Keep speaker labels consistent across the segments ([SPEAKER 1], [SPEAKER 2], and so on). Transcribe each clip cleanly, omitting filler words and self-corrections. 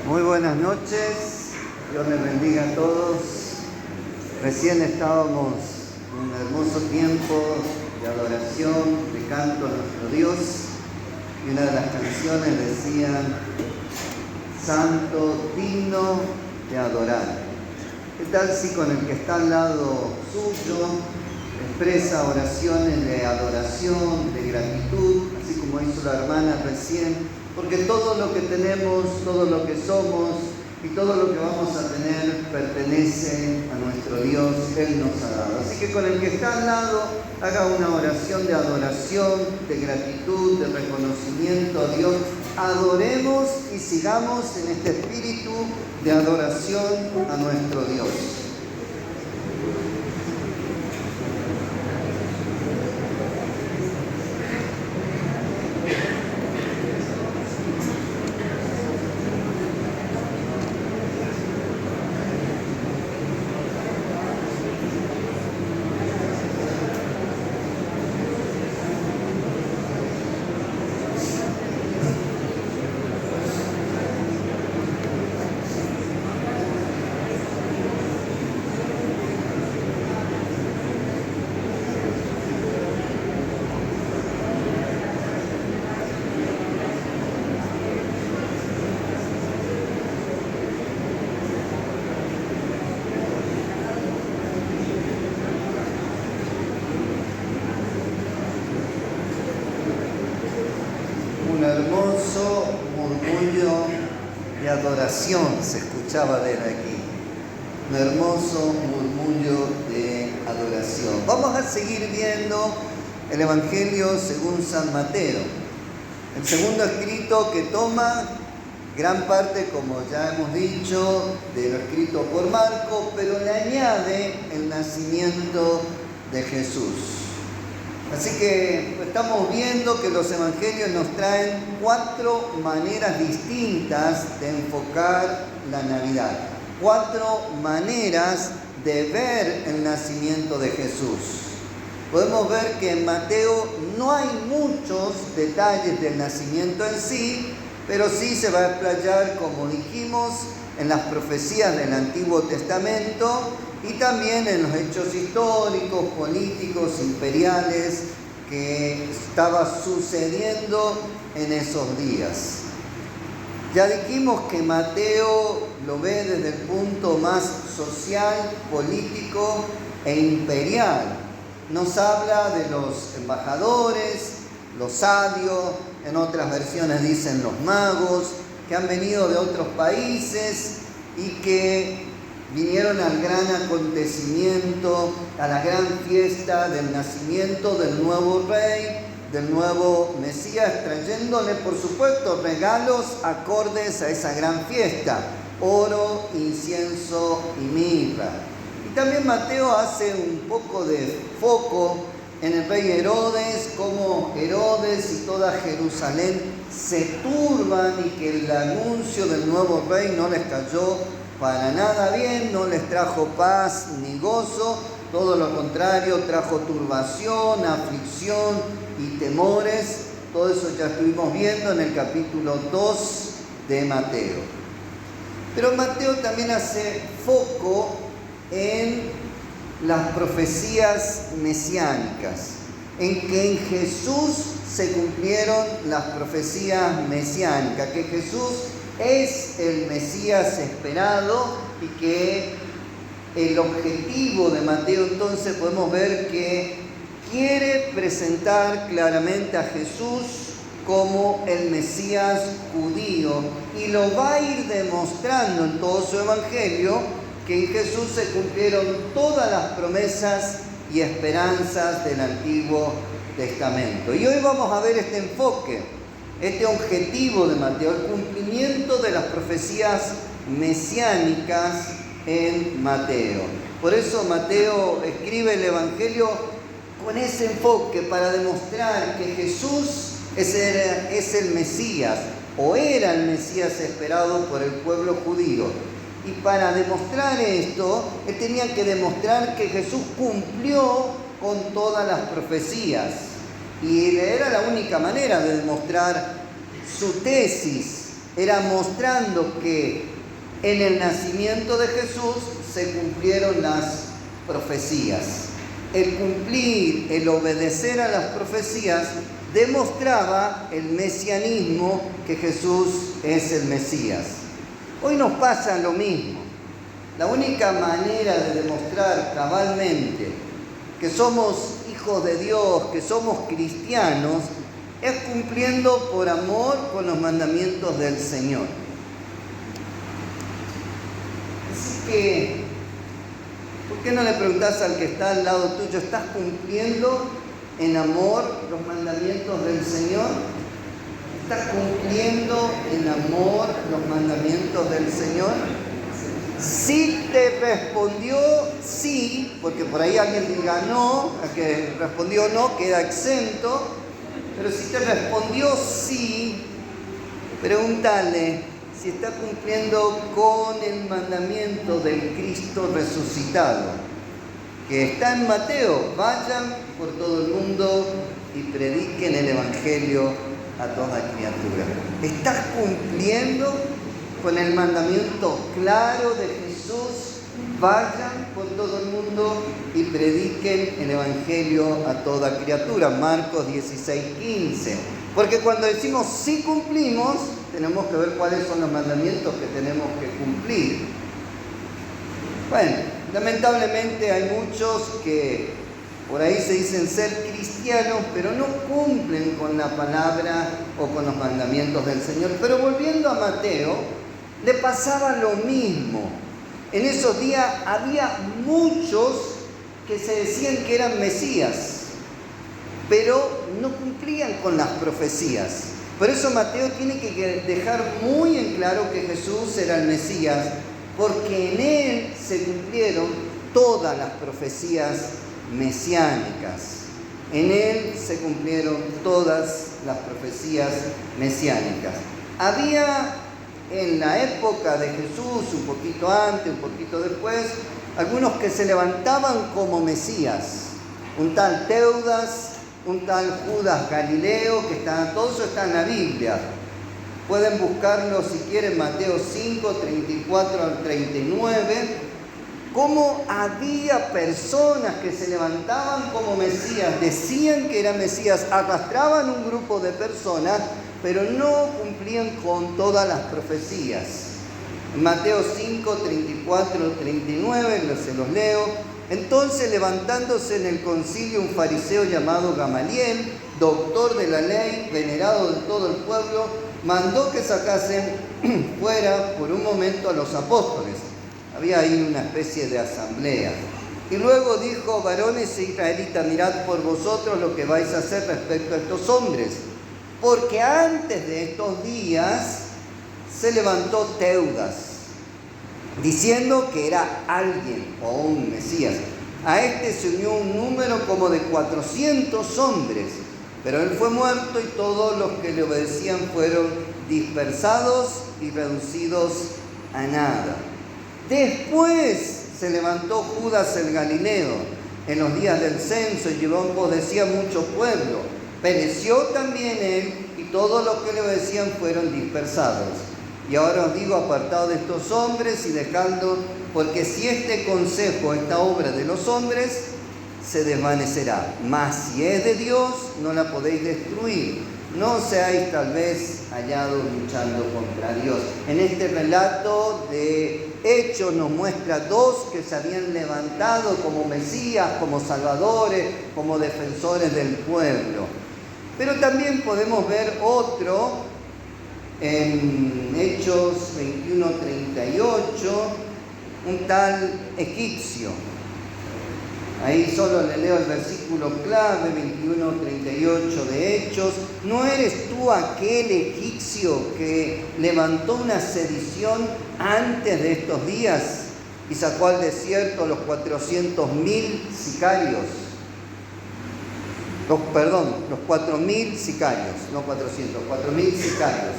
[SPEAKER 1] Muy buenas noches, Dios les bendiga a todos. Recién estábamos en un hermoso tiempo de adoración, de canto a nuestro Dios, y una de las canciones decía: Santo, digno de adorar. ¿Qué tal si con el que está al lado suyo expresa oraciones de adoración, de gratitud, así como hizo la hermana recién? Porque todo lo que tenemos, todo lo que somos y todo lo que vamos a tener pertenece a nuestro Dios, Él nos ha dado. Así que con el que está al lado, haga una oración de adoración, de gratitud, de reconocimiento a Dios. Adoremos y sigamos en este espíritu de adoración a nuestro Dios. Un hermoso murmullo de adoración se escuchaba desde aquí. Un hermoso murmullo de adoración. Vamos a seguir viendo el Evangelio según San Mateo. El segundo escrito que toma gran parte, como ya hemos dicho, de lo escrito por Marcos, pero le añade el nacimiento de Jesús. Así que estamos viendo que los evangelios nos traen 4 maneras distintas de enfocar la Navidad. 4 maneras de ver el nacimiento de Jesús. Podemos ver que en Mateo no hay muchos detalles del nacimiento en sí, pero sí se va a explayar, como dijimos, en las profecías del Antiguo Testamento y también en los hechos históricos, políticos, imperiales que estaba sucediendo en esos días. Ya dijimos que Mateo lo ve desde el punto más social, político e imperial. Nos habla de los embajadores, los sabios, en otras versiones dicen los magos, que han venido de otros países y que vinieron al gran acontecimiento, a la gran fiesta del nacimiento del nuevo rey, del nuevo Mesías, trayéndole, por supuesto, regalos acordes a esa gran fiesta: oro, incienso y mirra. Y también Mateo hace un poco de foco en el rey Herodes, cómo Herodes y toda Jerusalén se turban y que el anuncio del nuevo rey no les cayó para nada bien, no les trajo paz ni gozo, todo lo contrario, trajo turbación, aflicción y temores. Todo eso ya estuvimos viendo en el capítulo 2 de Mateo. Pero Mateo también hace foco en las profecías mesiánicas, en que en Jesús se cumplieron las profecías mesiánicas, que Jesús es el Mesías esperado y que el objetivo de Mateo, entonces podemos ver que quiere presentar claramente a Jesús como el Mesías judío y lo va a ir demostrando en todo su evangelio, que en Jesús se cumplieron todas las promesas y esperanzas del Antiguo Testamento. Y hoy vamos a ver este enfoque, este objetivo de Mateo, el cumplimiento de las profecías mesiánicas en Mateo. Por eso Mateo escribe el Evangelio con ese enfoque, para demostrar que Jesús es el Mesías, o era el Mesías esperado por el pueblo judío. Y para demostrar esto, él tenía que demostrar que Jesús cumplió con todas las profecías. Y era la única manera de demostrar su tesis, Era mostrando que en el nacimiento de Jesús se cumplieron las profecías. El cumplir, el obedecer a las profecías demostraba el mesianismo, que Jesús es el Mesías. Hoy nos pasa lo mismo. La única manera de demostrar cabalmente que somos hijos de Dios, que somos cristianos, es cumpliendo por amor con los mandamientos del Señor. Así que, ¿por qué no le preguntás al que está al lado tuyo, ¿estás cumpliendo en amor los mandamientos del Señor? ¿Estás cumpliendo en amor los mandamientos del Señor? Si te respondió sí, porque por ahí alguien diga no, el que respondió no queda exento, pero si te respondió sí, pregúntale si está cumpliendo con el mandamiento del Cristo resucitado, que está en Mateo: vayan por todo el mundo y prediquen el Evangelio a toda criatura. ¿Estás cumpliendo con el mandamiento claro de Jesús? Vayan por todo el mundo y prediquen el Evangelio a toda criatura. Marcos 16:15. Porque cuando decimos sí cumplimos, tenemos que ver cuáles son los mandamientos que tenemos que cumplir. Bueno, lamentablemente hay muchos que por ahí se dicen ser cristianos, pero no cumplen con la palabra o con los mandamientos del Señor. Pero volviendo a Mateo, le pasaba lo mismo. En esos días había muchos que se decían que eran Mesías, pero no cumplían con las profecías. Por eso Mateo tiene que dejar muy en claro que Jesús era el Mesías, porque en él se cumplieron todas las profecías mesiánicas. En él se cumplieron todas las profecías mesiánicas. Había en la época de Jesús, un poquito antes, un poquito después, algunos que se levantaban como Mesías. Un tal Teudas, un tal Judas Galileo, todo eso está en la Biblia. Pueden buscarlo si quieren, Mateo 5, 34 al 39. Cómo había personas que se levantaban como Mesías, decían que eran Mesías, arrastraban un grupo de personas, pero no cumplían con todas las profecías. En Mateo 5, 34 al 39, se los leo. Entonces, levantándose en el concilio un fariseo llamado Gamaliel, doctor de la ley, venerado de todo el pueblo, mandó que sacasen fuera por un momento a los apóstoles. Había ahí una especie de asamblea. Y luego dijo: varones israelitas, mirad por vosotros lo que vais a hacer respecto a estos hombres. Porque antes de estos días se levantó Teudas, diciendo que era alguien o un Mesías. A este se unió un número como de 400 hombres, pero él fue muerto y todos los que le obedecían fueron dispersados y reducidos a nada. Después se levantó Judas el Galileo en los días del censo y llevó en pos de sí a mucho pueblo. Pereció también él y todos los que le obedecían fueron dispersados. Y ahora os digo: apartaos de estos hombres y dejadlo, porque si este consejo, esta obra de los hombres, se desvanecerá. Mas si es de Dios, no la podéis destruir. No seáis tal vez hallados luchando contra Dios. En este relato de Hechos nos muestra dos que se habían levantado como Mesías, como salvadores, como defensores del pueblo. Pero también podemos ver otro en Hechos 21:38, un tal egipcio. Ahí solo le leo el versículo clave, 21:38 de Hechos. ¿No eres tú aquel egipcio que levantó una sedición antes de estos días y sacó al desierto los 400.000 sicarios? Los 4.000 sicarios, no 400, 4.000 sicarios.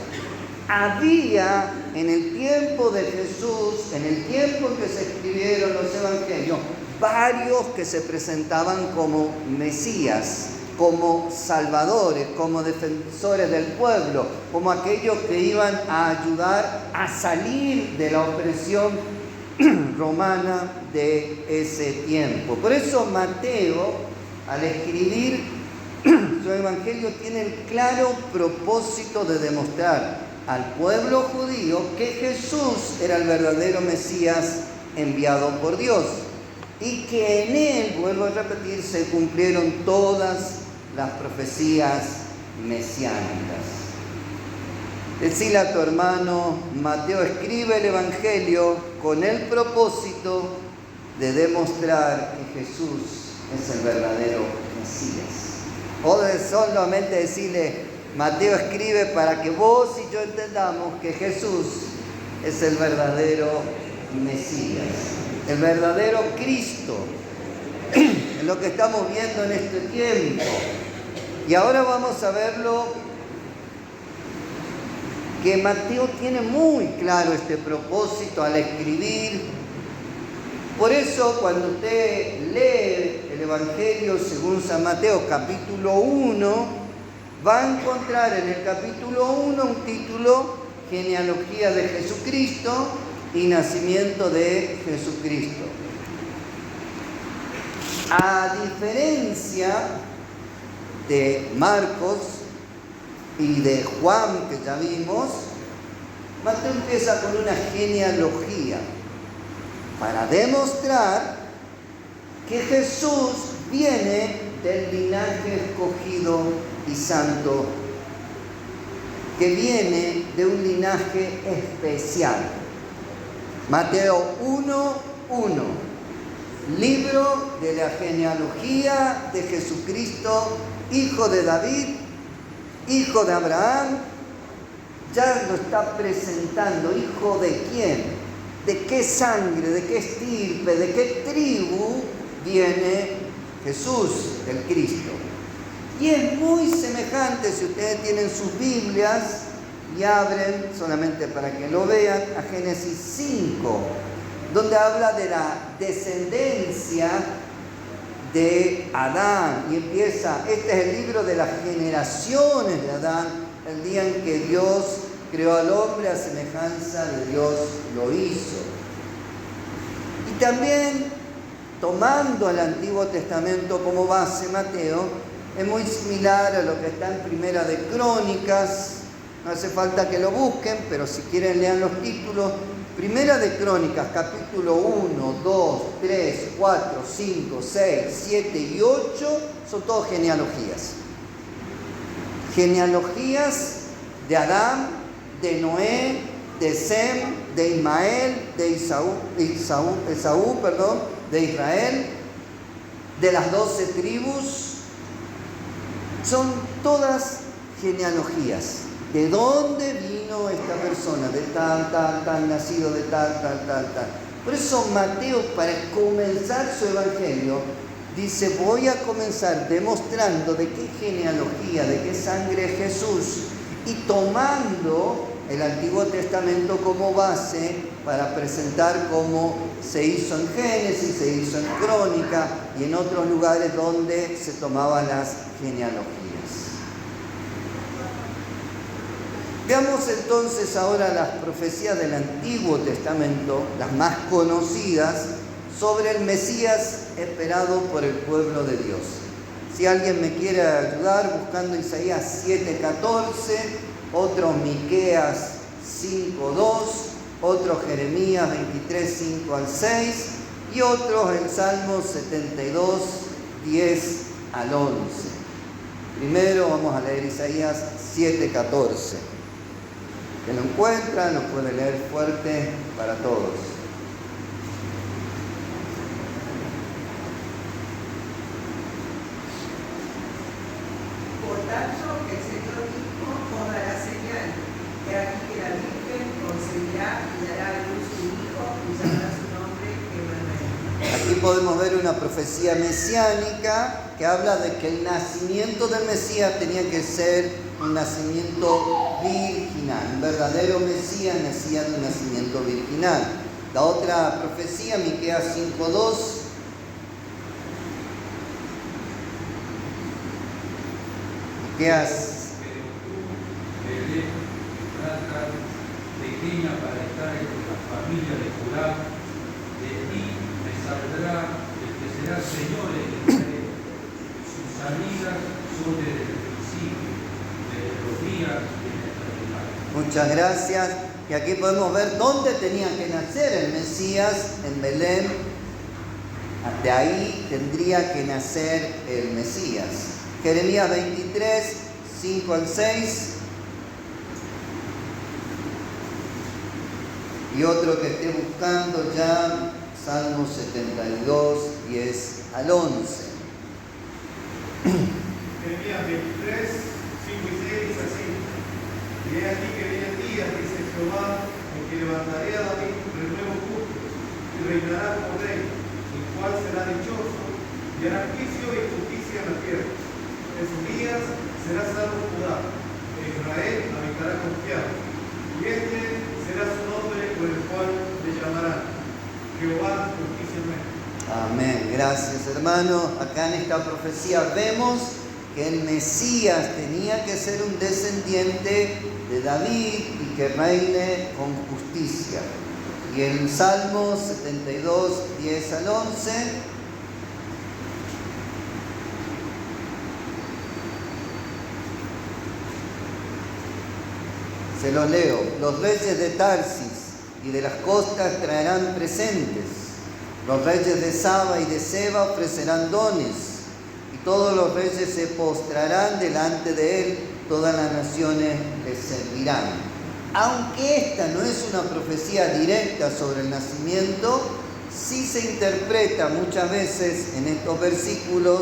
[SPEAKER 1] Había en el tiempo de Jesús, en el tiempo en que se escribieron los evangelios, varios que se presentaban como Mesías, como salvadores, como defensores del pueblo, como aquellos que iban a ayudar a salir de la opresión romana de ese tiempo. Por eso Mateo, al escribir su evangelio, tiene el claro propósito de demostrar al pueblo judío que Jesús era el verdadero Mesías enviado por Dios y que en él, vuelvo a repetir, se cumplieron todas las profecías mesiánicas. Decile a tu hermano: Mateo escribe el evangelio con el propósito de demostrar que Jesús es el verdadero Mesías. O de solamente decirle: Mateo escribe para que vos y yo entendamos que Jesús es el verdadero Mesías, el verdadero Cristo. Es lo que estamos viendo en este tiempo. Y ahora vamos a verlo, que Mateo tiene muy claro este propósito al escribir. Por eso cuando usted lee el Evangelio según San Mateo capítulo 1, va a encontrar en el capítulo 1 un título: Genealogía de Jesucristo y nacimiento de Jesucristo. A diferencia de Marcos y de Juan, que ya vimos, Mateo empieza con una genealogía para demostrar que Jesús viene del linaje escogido y santo, que viene de un linaje especial. Mateo 1:1, libro de la genealogía de Jesucristo, hijo de David, hijo de Abraham. Ya lo está presentando. ¿Hijo de quién? ¿De qué sangre? ¿De qué estirpe? ¿De qué tribu viene Jesús, el Cristo? Y es muy semejante, si ustedes tienen sus Biblias y abren, solamente para que lo vean, a Génesis 5, donde habla de la descendencia de Adán. Y empieza: este es el libro de las generaciones de Adán, el día en que Dios creó al hombre, a semejanza de Dios lo hizo. Y también, tomando el Antiguo Testamento como base, Mateo es muy similar a lo que está en Primera de Crónicas. No hace falta que lo busquen, pero si quieren lean los títulos. Primera de Crónicas, capítulo 1, 2, 3, 4, 5, 6, 7 y 8, son todas genealogías. Genealogías de Adán, de Noé, de Sem, de Ismael, de Esaú, de Israel, de las 12 tribus. Son todas genealogías. ¿De dónde vino esta persona? De tal, nacido de tal. Por eso Mateo, para comenzar su evangelio, dice: voy a comenzar demostrando de qué genealogía, de qué sangre es Jesús, y tomando el Antiguo Testamento como base para presentar cómo se hizo en Génesis, se hizo en Crónica y en otros lugares donde se tomaban las genealogías. Veamos entonces ahora las profecías del Antiguo Testamento, las más conocidas, sobre el Mesías esperado por el pueblo de Dios. Si alguien me quiere ayudar buscando Isaías 7:14, otro Miqueas 5:2, otro Jeremías 23:5 al 6 y otros el Salmo 72, 10 al 11. Primero vamos a leer Isaías 7:14. Que lo encuentra, lo puede leer fuerte para todos.
[SPEAKER 2] Por tanto, el Señor mismo os dará señal, que aquí que la Virgen concebirá y dará a luz un hijo y llamará su nombre Emmanuel.
[SPEAKER 1] Aquí podemos ver una profecía mesiánica que habla de que el nacimiento del Mesías tenía que ser un nacimiento virginal. Un verdadero Mesías nacía de un nacimiento virginal. La otra profecía, Miqueas 5:2, ¿Qué haces?
[SPEAKER 3] Pero tú, Belén, Efrata, pequeña para estar entre la familia de Judá, de ti me saldrá el que será Señor en Israel. Sus salidas son desde el principio, desde los días de la eternidad.
[SPEAKER 1] Muchas gracias. Y aquí podemos ver dónde tenía que nacer el Mesías, en Belén. De ahí tendría que nacer el Mesías. Jeremías 23, 5 al 6. Y otro que esté buscando ya, Salmo 72, 10 al 11.
[SPEAKER 4] Jeremías 23, 5 y 6 dice así: Y he aquí que vienen días, dice Jehová, en que levantaré a David renuevo justo, y reinará como rey, el cual será dichoso, y hará juicio y justicia en la tierra. En sus días será salvo Judá, e Israel habitará confiado, y este será su nombre por el cual le llamarán Jehová justiciamente.
[SPEAKER 1] Amén. Gracias, hermano. Acá en esta profecía vemos que el Mesías tenía que ser un descendiente de David y que reine con justicia. Y en Salmo 72, 10 al 11, se los leo. Los reyes de Tarsis y de las costas traerán presentes. Los reyes de Saba y de Seba ofrecerán dones. Y todos los reyes se postrarán delante de él, todas las naciones le servirán. Aunque esta no es una profecía directa sobre el nacimiento, sí se interpreta muchas veces en estos versículos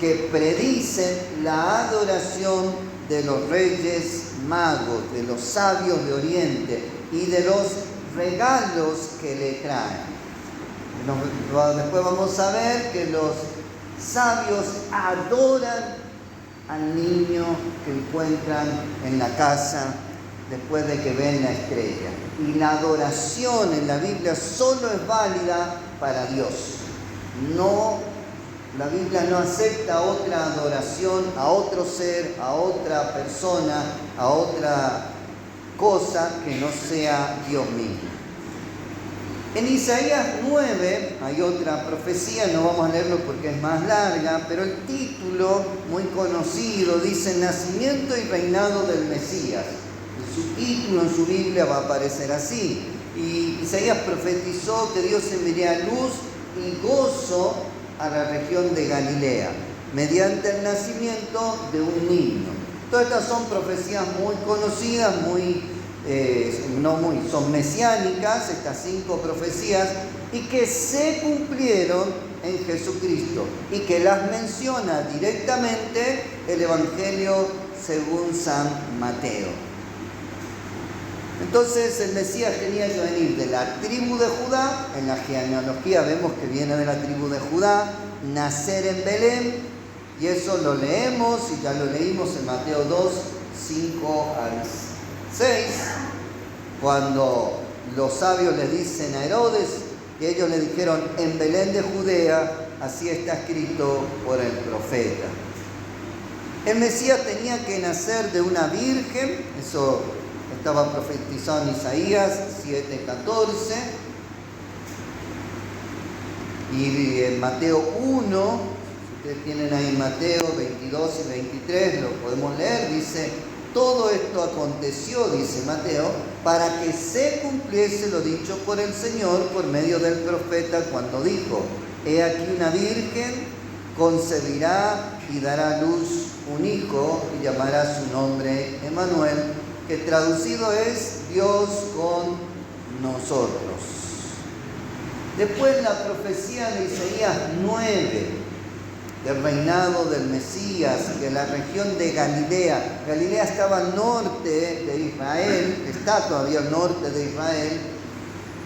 [SPEAKER 1] que predicen la adoración de los reyes magos, de los sabios de Oriente y de los regalos que le traen. Después vamos a ver que los sabios adoran al niño que encuentran en la casa después de que ven la estrella. Y la adoración en la Biblia solo es válida para Dios. La Biblia no acepta otra adoración a otro ser, a otra persona, a otra cosa que no sea Dios mismo. En Isaías 9 hay otra profecía, no vamos a leerlo porque es más larga, pero el título muy conocido dice Nacimiento y Reinado del Mesías. Su título en su Biblia va a aparecer así. Y Isaías profetizó que Dios enviaría luz y gozo a la región de Galilea, mediante el nacimiento de un niño. Todas estas son profecías muy conocidas, son mesiánicas, estas 5 profecías, y que se cumplieron en Jesucristo, y que las menciona directamente el Evangelio según San Mateo. Entonces el Mesías tenía que venir de la tribu de Judá. En la genealogía vemos que viene de la tribu de Judá, nacer en Belén, y eso lo leemos, y ya lo leímos en Mateo 2, 5 al 6, cuando los sabios le dicen a Herodes, y ellos le dijeron, en Belén de Judea, así está escrito por el profeta. El Mesías tenía que nacer de una virgen, eso estaba profetizado en Isaías 7:14, y en Mateo 1, si ustedes tienen ahí Mateo 22 y 23, lo podemos leer, dice, todo esto aconteció, dice Mateo, para que se cumpliese lo dicho por el Señor por medio del profeta cuando dijo, he aquí una virgen concebirá y dará a luz un hijo y llamará su nombre Emmanuel, que traducido es Dios con nosotros. Después la profecía de Isaías 9, del reinado del Mesías, de la región de Galilea. Galilea estaba al norte de Israel, está todavía al norte de Israel,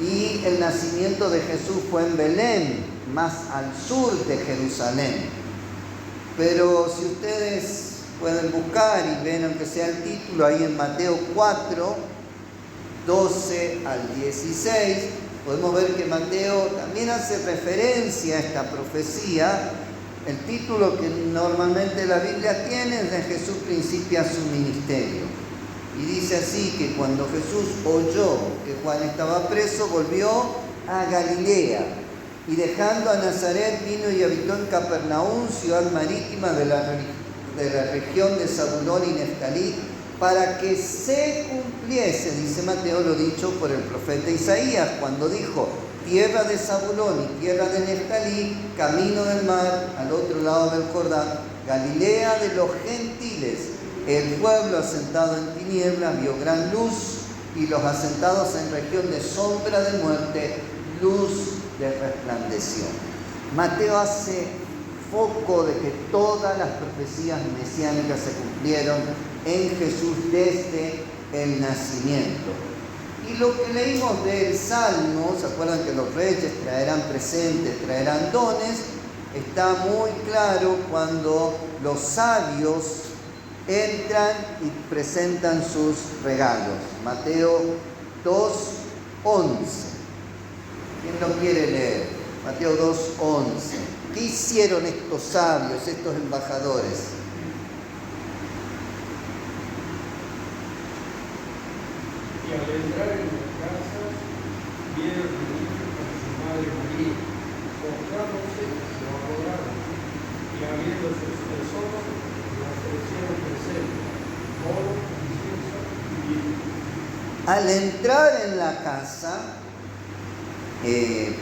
[SPEAKER 1] y el nacimiento de Jesús fue en Belén, más al sur de Jerusalén. Pero si ustedes pueden buscar y ven aunque sea el título ahí en Mateo 4, 12 al 16, podemos ver que Mateo también hace referencia a esta profecía El título que normalmente la Biblia tiene es de Jesús principia su ministerio. Y dice así que cuando Jesús oyó que Juan estaba preso, volvió a Galilea. Y dejando a Nazaret, vino y habitó en Capernaum, ciudad marítima de la región de Zabulón y Neftalí, para que se cumpliese, dice Mateo, lo dicho por el profeta Isaías, cuando dijo: tierra de Zabulón y tierra de Neftalí, camino del mar, al otro lado del Jordán, Galilea de los gentiles. El pueblo asentado en tinieblas vio gran luz, y los asentados en región de sombra de muerte, luz de resplandeció. Mateo hace foco de que todas las profecías mesiánicas se cumplieron en Jesús desde el nacimiento. Y lo que leímos del Salmo, ¿se acuerdan que los reyes traerán presentes, traerán dones? Está muy claro cuando los sabios entran y presentan sus regalos. Mateo 2:11. ¿Quién lo quiere leer? Mateo 2:11. ¿Qué hicieron estos sabios, estos embajadores?
[SPEAKER 5] Y al entrar en las casas, vieron al niño con su madre María, postrándose, lo adoraron, y abriendo sus tesoros, le ofrecieron presentes, oro, incienso y vino.
[SPEAKER 1] Al entrar en la casa,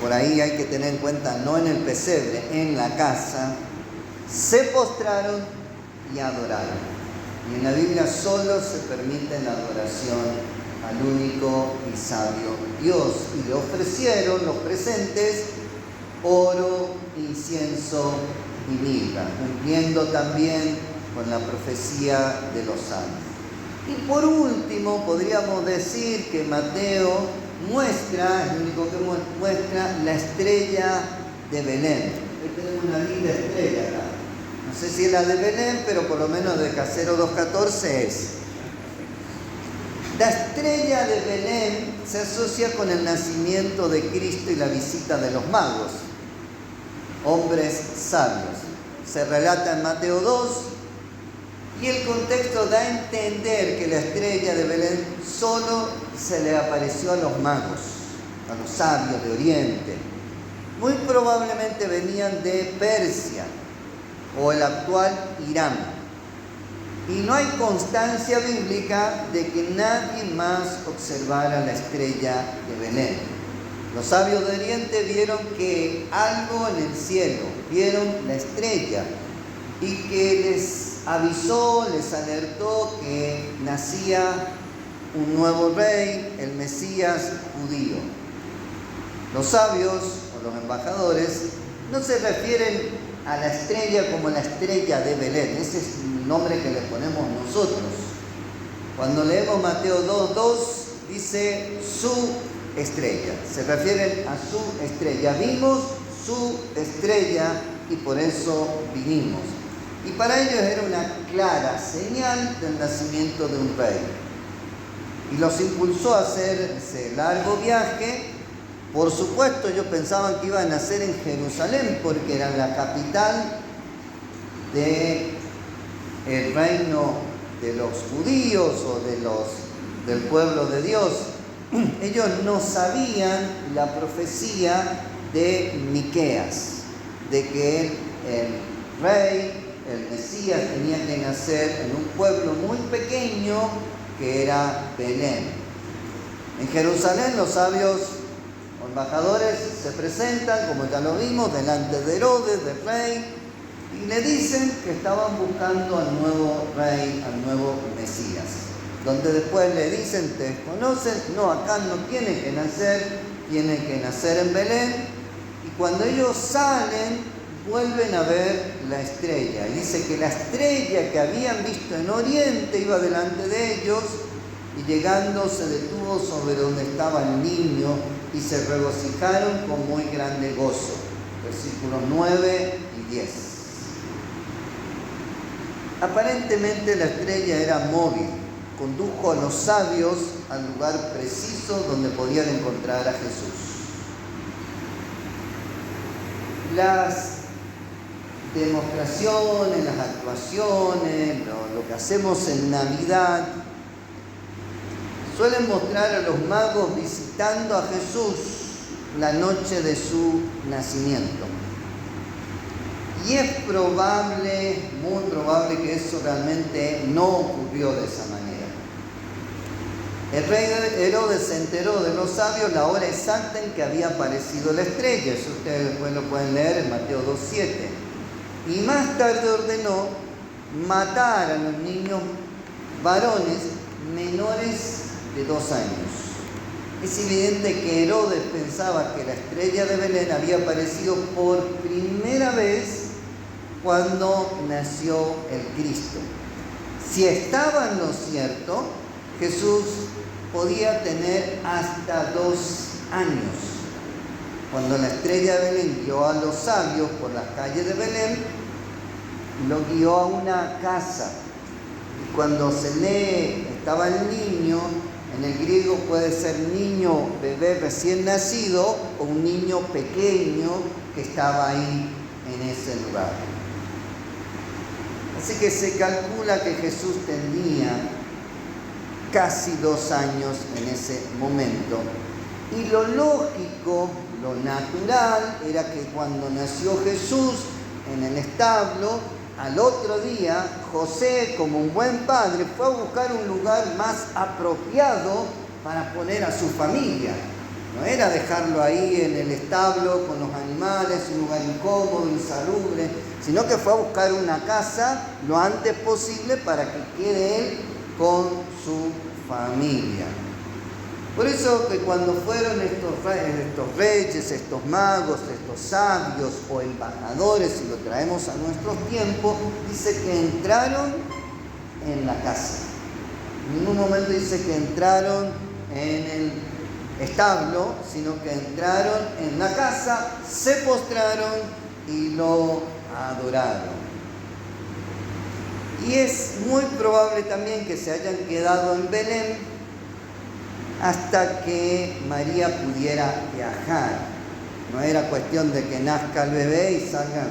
[SPEAKER 1] por ahí hay que tener en cuenta, no en el pesebre, en la casa, se postraron y adoraron. Y en la Biblia solo se permite la adoración al único y sabio Dios. Y le ofrecieron los presentes oro, incienso y mirra, cumpliendo también con la profecía de los salmos. Y por último, podríamos decir que Mateo muestra, es el único que muestra, la estrella de Belén. Ahí tenemos una linda estrella acá. No sé si es la de Belén, pero por lo menos de Casero 2.14 es. La estrella de Belén se asocia con el nacimiento de Cristo y la visita de los magos, hombres sabios. Se relata en Mateo 2 y el contexto da a entender que la estrella de Belén solo se le apareció a los magos, a los sabios de Oriente. Muy probablemente venían de Persia o el actual Irán. Y no hay constancia bíblica de que nadie más observara la estrella de Belén. Los sabios de Oriente vieron que algo en el cielo, vieron la estrella y que les avisó, les alertó que nacía un nuevo rey, el Mesías judío. Los sabios o los embajadores no se refieren a la estrella como la estrella de Belén. Ese es el nombre que le ponemos nosotros. Cuando leemos Mateo 2:2 dice su estrella. Se refieren a su estrella. Vimos su estrella y por eso vinimos. Y para ellos era una clara señal del nacimiento de un rey. Y los impulsó a hacer ese largo viaje. Por supuesto, ellos pensaban que iban a nacer en Jerusalén porque era la capital del reino de los judíos o del pueblo de Dios. Ellos no sabían la profecía de Miqueas, de que el rey, el Mesías, tenía que nacer en un pueblo muy pequeño que era Belén. En Jerusalén los sabios o embajadores se presentan, como ya lo vimos, delante de Herodes, del rey, y le dicen que estaban buscando al nuevo rey, al nuevo Mesías. Donde después le dicen, ¿te desconocen? No, acá no tiene que nacer, tiene que nacer en Belén. Y cuando ellos salen, vuelven a ver la estrella. Y dice que la estrella que habían visto en Oriente iba delante de ellos, y llegando se detuvo sobre donde estaba el niño, y se regocijaron con muy grande gozo. Versículos 9 y 10. Aparentemente la estrella era móvil. Condujo a los sabios al lugar preciso donde podían encontrar a Jesús. Las demostraciones, las actuaciones, lo que hacemos en Navidad, suelen mostrar a los magos visitando a Jesús la noche de su nacimiento. Y es probable, muy probable, que eso realmente no ocurrió de esa manera. El rey Herodes se enteró de los sabios la hora exacta en que había aparecido la estrella. Eso ustedes después lo pueden leer en Mateo 2:7. Y más tarde ordenó matar a los niños varones menores de 2 años. Es evidente que Herodes pensaba que la estrella de Belén había aparecido por primera vez cuando nació el Cristo. Si estaba en lo cierto, Jesús podía tener hasta 2 años. Cuando la estrella de Belén guió a los sabios por las calles de Belén, lo guió a una casa. Y cuando se lee, estaba el niño, en el griego puede ser niño, bebé recién nacido, o un niño pequeño que estaba ahí en ese lugar. Así que se calcula que Jesús tenía casi 2 años en ese momento. Y lo lógico, lo natural, era que cuando nació Jesús en el establo, al otro día, José, como un buen padre, fue a buscar un lugar más apropiado para poner a su familia. No era dejarlo ahí en el establo con los animales, un lugar incómodo, insalubre, sino que fue a buscar una casa lo antes posible para que quede él con su familia. Por eso que cuando fueron estos reyes, estos magos, estos sabios o embajadores, si lo traemos a nuestros tiempos, dice que entraron en la casa. En ningún momento dice que entraron en el establo, sino que entraron en la casa, se postraron y lo adoraron. Y es muy probable también que se hayan quedado en Belén hasta que María pudiera viajar. No era cuestión de que nazca el bebé y salgan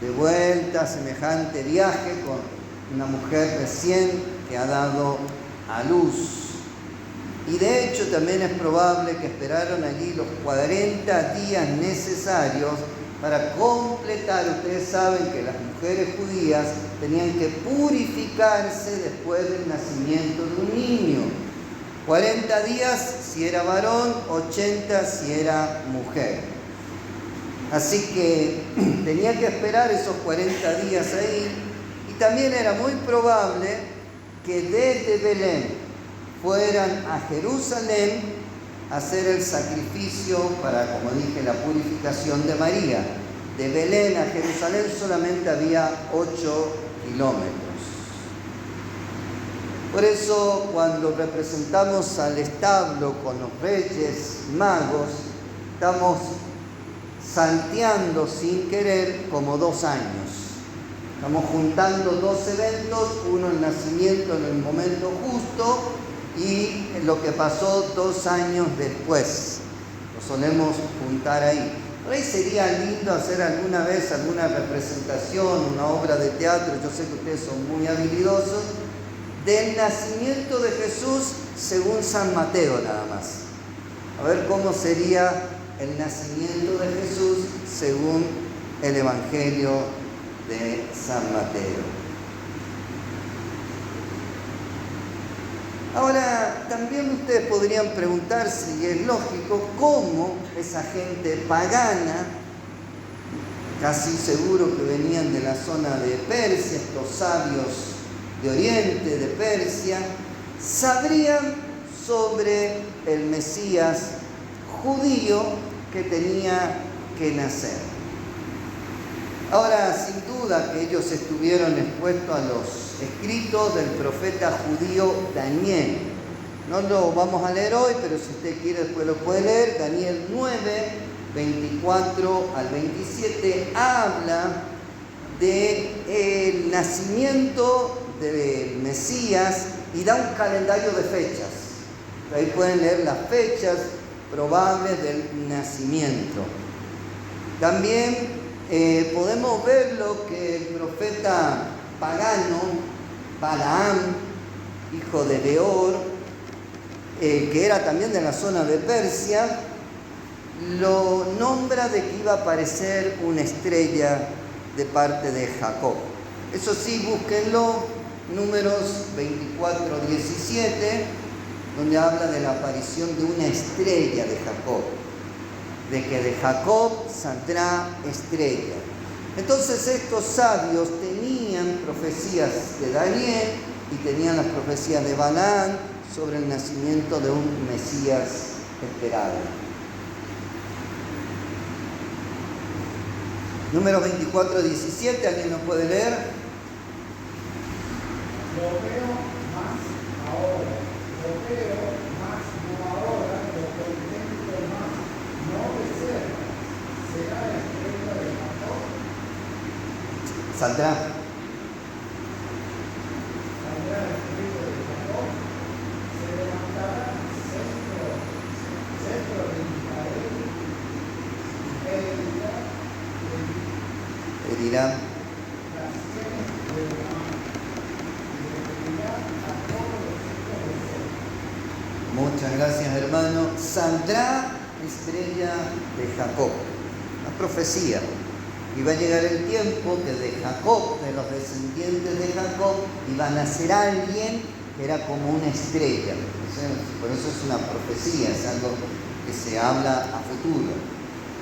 [SPEAKER 1] de vuelta, semejante viaje con una mujer recién que ha dado a luz. Y de hecho también es probable que esperaron allí los 40 días necesarios para completar. Ustedes saben que las mujeres judías tenían que purificarse después del nacimiento de un niño. 40 días si era varón, 80 si era mujer. Así que tenía que esperar esos 40 días ahí. Y también era muy probable que desde Belén fueran a Jerusalén a hacer el sacrificio para, como dije, la purificación de María. De Belén a Jerusalén solamente había 8 kilómetros. Por eso, cuando representamos al establo con los reyes magos, estamos salteando sin querer como 2 años. Estamos juntando 2 eventos, uno el nacimiento en el momento justo y lo que pasó 2 años después. Lo solemos juntar ahí. Por ahí sería lindo hacer alguna vez alguna representación, una obra de teatro, yo sé que ustedes son muy habilidosos, del nacimiento de Jesús según San Mateo nada más. A ver cómo sería el nacimiento de Jesús según el Evangelio de San Mateo. Ahora, también ustedes podrían preguntarse, y es lógico, cómo esa gente pagana, casi seguro que venían de la zona de Persia, estos sabios de Oriente, de Persia, sabrían sobre el Mesías judío que tenía que nacer. Ahora, sin duda que ellos estuvieron expuestos a los escritos del profeta judío Daniel. No lo vamos a leer hoy, pero si usted quiere después lo puede leer. Daniel 9, 24 al 27, habla del nacimiento del Mesías y da un calendario de fechas. Ahí pueden leer las fechas probables del nacimiento. También podemos ver lo que el profeta pagano, Balaam, hijo de Beor, que era también de la zona de Persia, lo nombra de que iba a aparecer una estrella de parte de Jacob. Eso sí, búsquenlo, Números 24:17, donde habla de la aparición de una estrella de Jacob, de que de Jacob saldrá estrella. Entonces estos sabios tenían profecías de Daniel y tenían las profecías de Balaam sobre el nacimiento de un Mesías esperado. Número 24:17, ¿alguien lo puede leer?
[SPEAKER 5] Lo veo más ahora, no ahora, lo contemplo más, no de cerca. ¿Será la estrella de Jacob?
[SPEAKER 1] Saldrá.
[SPEAKER 5] Saldrá la estrella de Jacob, se levantará centro de Israel,
[SPEAKER 1] Herirá.
[SPEAKER 5] las sienes de Ramá, y destruirá a todos los hijos del sol.
[SPEAKER 1] Muchas gracias, hermano. Saldrá estrella de Jacob. La profecía. Y va a llegar el tiempo que de Jacob, de los descendientes de Jacob, iba a nacer alguien que era como una estrella. Por eso es una profecía, es algo que se habla a futuro.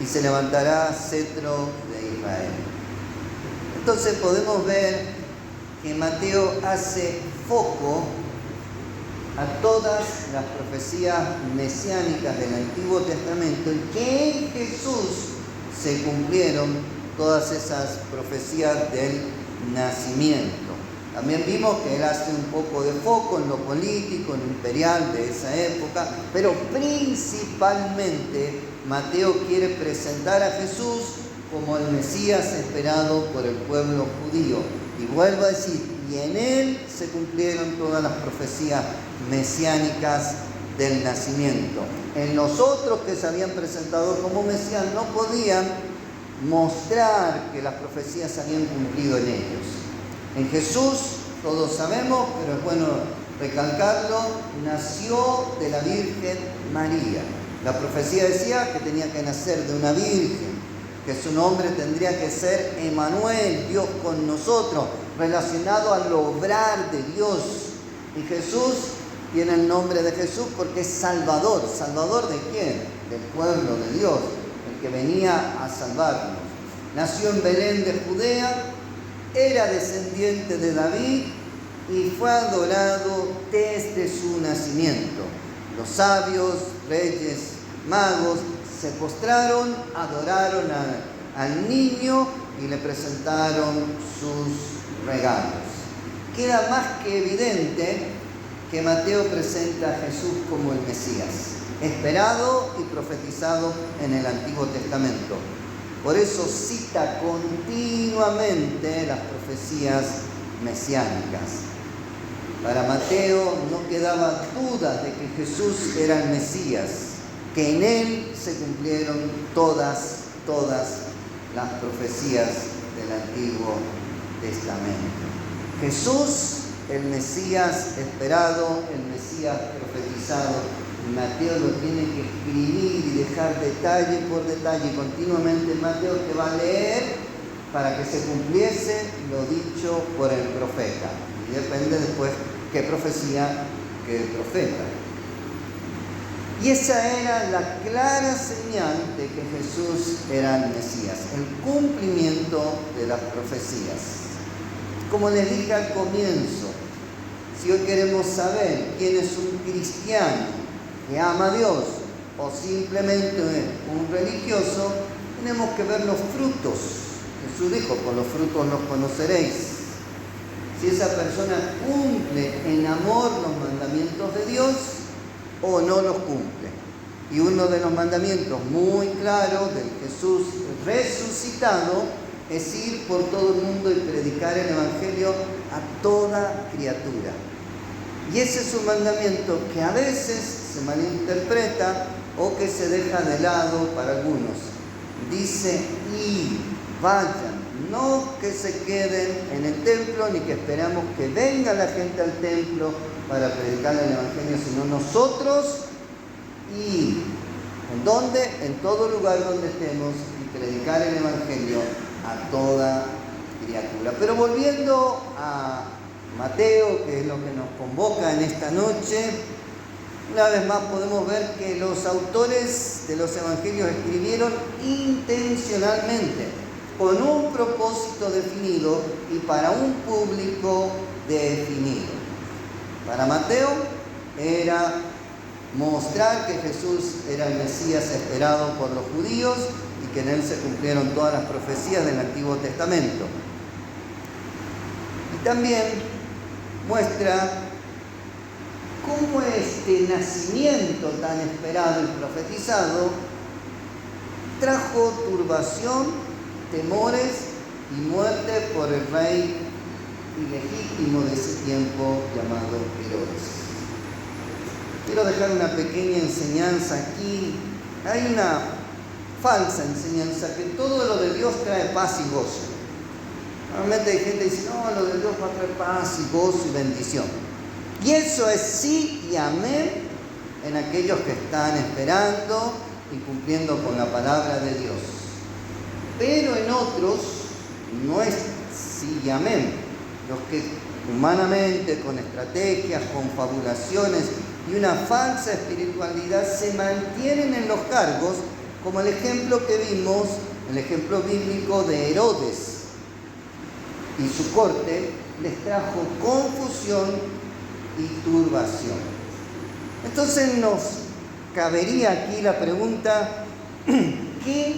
[SPEAKER 1] Y se levantará cetro de Israel. Entonces podemos ver que Mateo hace foco a todas las profecías mesiánicas del Antiguo Testamento y que en Jesús se cumplieron todas esas profecías del nacimiento. También vimos que él hace un poco de foco en lo político, en lo imperial de esa época, pero principalmente Mateo quiere presentar a Jesús como el Mesías esperado por el pueblo judío. Y vuelvo a decir, y en él se cumplieron todas las profecías mesiánicas del nacimiento. En los otros que se habían presentado como Mesías no podían mostrar que las profecías se habían cumplido en ellos. En Jesús, todos sabemos, pero es bueno recalcarlo, nació de la Virgen María. La profecía decía que tenía que nacer de una virgen, que su nombre tendría que ser Emmanuel, Dios con nosotros, relacionado al obrar de Dios. Y Jesús tiene el nombre de Jesús porque es Salvador. ¿Salvador de quién? Del pueblo de Dios, el que venía a salvarnos. Nació en Belén de Judea, era descendiente de David y fue adorado desde su nacimiento. Los sabios, reyes, magos se postraron, adoraron al niño y le presentaron sus regalos. Queda más que evidente que Mateo presenta a Jesús como el Mesías, esperado y profetizado en el Antiguo Testamento. Por eso cita continuamente las profecías mesiánicas. Para Mateo no quedaba duda de que Jesús era el Mesías, que en él se cumplieron todas las profecías del Antiguo Testamento. Jesús, el Mesías esperado, el Mesías profetizado. Mateo lo tiene que escribir y dejar detalle por detalle continuamente. Mateo que va a leer para que se cumpliese lo dicho por el profeta. Y depende después qué profecía, qué profeta. Y esa era la clara señal de que Jesús era el Mesías, el cumplimiento de las profecías. Como les dije al comienzo, si hoy queremos saber quién es un cristiano que ama a Dios o simplemente un religioso, tenemos que ver los frutos. Jesús dijo, por los frutos los conoceréis. Si esa persona cumple en amor los mandamientos de Dios o no los cumple. Y uno de los mandamientos muy claros del Jesús resucitado es ir por todo el mundo y predicar el Evangelio a toda criatura. Y ese es un mandamiento que a veces se malinterpreta o que se deja de lado para algunos. Dice ir. vayan, no que se queden en el templo ni que esperamos que venga la gente al templo para predicar el Evangelio, sino nosotros y ¿en dónde? En todo lugar donde estemos y predicar el Evangelio a toda criatura. Pero volviendo a Mateo, que es lo que nos convoca en esta noche, una vez más podemos ver que los autores de los evangelios escribieron intencionalmente, con un propósito definido y para un público definido. Para Mateo era mostrar que Jesús era el Mesías esperado por los judíos y que en él se cumplieron todas las profecías del Antiguo Testamento. Y también muestra cómo este nacimiento tan esperado y profetizado trajo turbación, temores y muerte por el rey ilegítimo de ese tiempo llamado Herodes. Quiero dejar una pequeña enseñanza aquí. Hay una falsa enseñanza que todo lo de Dios trae paz y gozo. Normalmente hay gente que dice, no, lo de Dios va a traer paz y gozo y bendición. Y eso es sí y amén en aquellos que están esperando y cumpliendo con la palabra de Dios. Pero en otros no es sí y amén. Los que humanamente, con estrategias, con fabulaciones y una falsa espiritualidad se mantienen en los cargos, como el ejemplo que vimos, el ejemplo bíblico de Herodes y su corte, les trajo confusión y turbación. Entonces nos cabería aquí la pregunta, ¿qué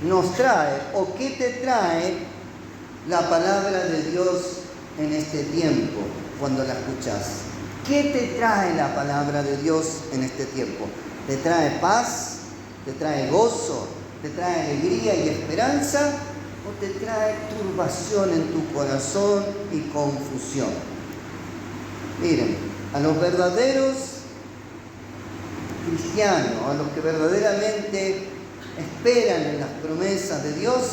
[SPEAKER 1] nos trae o qué te trae la palabra de Dios en este tiempo cuando la escuchas? ¿Qué te trae la palabra de Dios en este tiempo? ¿Te trae paz? ¿Te trae gozo? ¿Te trae alegría y esperanza? ¿O te trae turbación en tu corazón y confusión? Miren, a los verdaderos cristianos, a los que verdaderamente esperan en las promesas de Dios,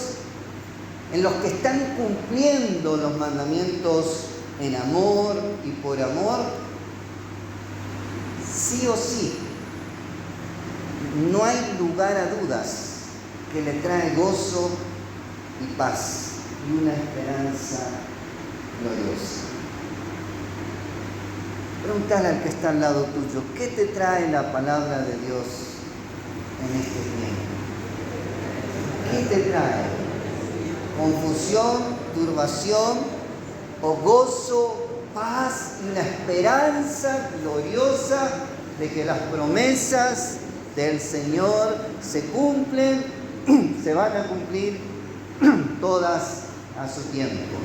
[SPEAKER 1] en los que están cumpliendo los mandamientos en amor y por amor, sí o sí, no hay lugar a dudas que le trae gozo y paz y una esperanza gloriosa. Pregúntale al que está al lado tuyo, ¿qué te trae la palabra de Dios en este tiempo? ¿Qué te trae? ¿Confusión, turbación o gozo, paz y una esperanza gloriosa de que las promesas del Señor se cumplen, se van a cumplir todas a su tiempo?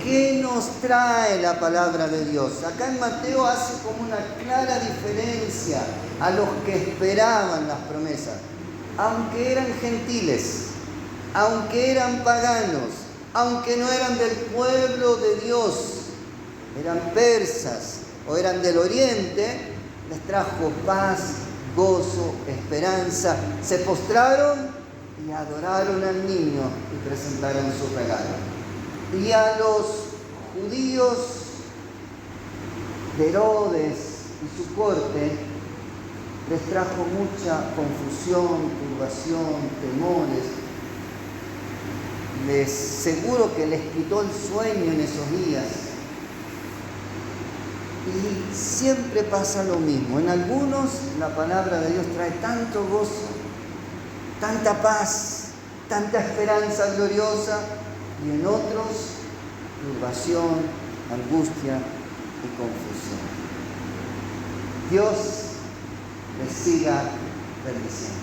[SPEAKER 1] ¿Qué nos trae la palabra de Dios? Acá en Mateo hace como una clara diferencia a los que esperaban las promesas, aunque eran gentiles, aunque eran paganos, aunque no eran del pueblo de Dios, eran persas o eran del oriente, les trajo paz, gozo, esperanza. Se postraron y adoraron al niño y presentaron su regalo. Y a los judíos de Herodes y su corte les trajo mucha confusión, turbación, temores. Les seguro que les quitó el sueño en esos días. Y siempre pasa lo mismo. En algunos la palabra de Dios trae tanto gozo, tanta paz, tanta esperanza gloriosa, y en otros turbación, angustia y confusión. Dios les siga bendiciendo.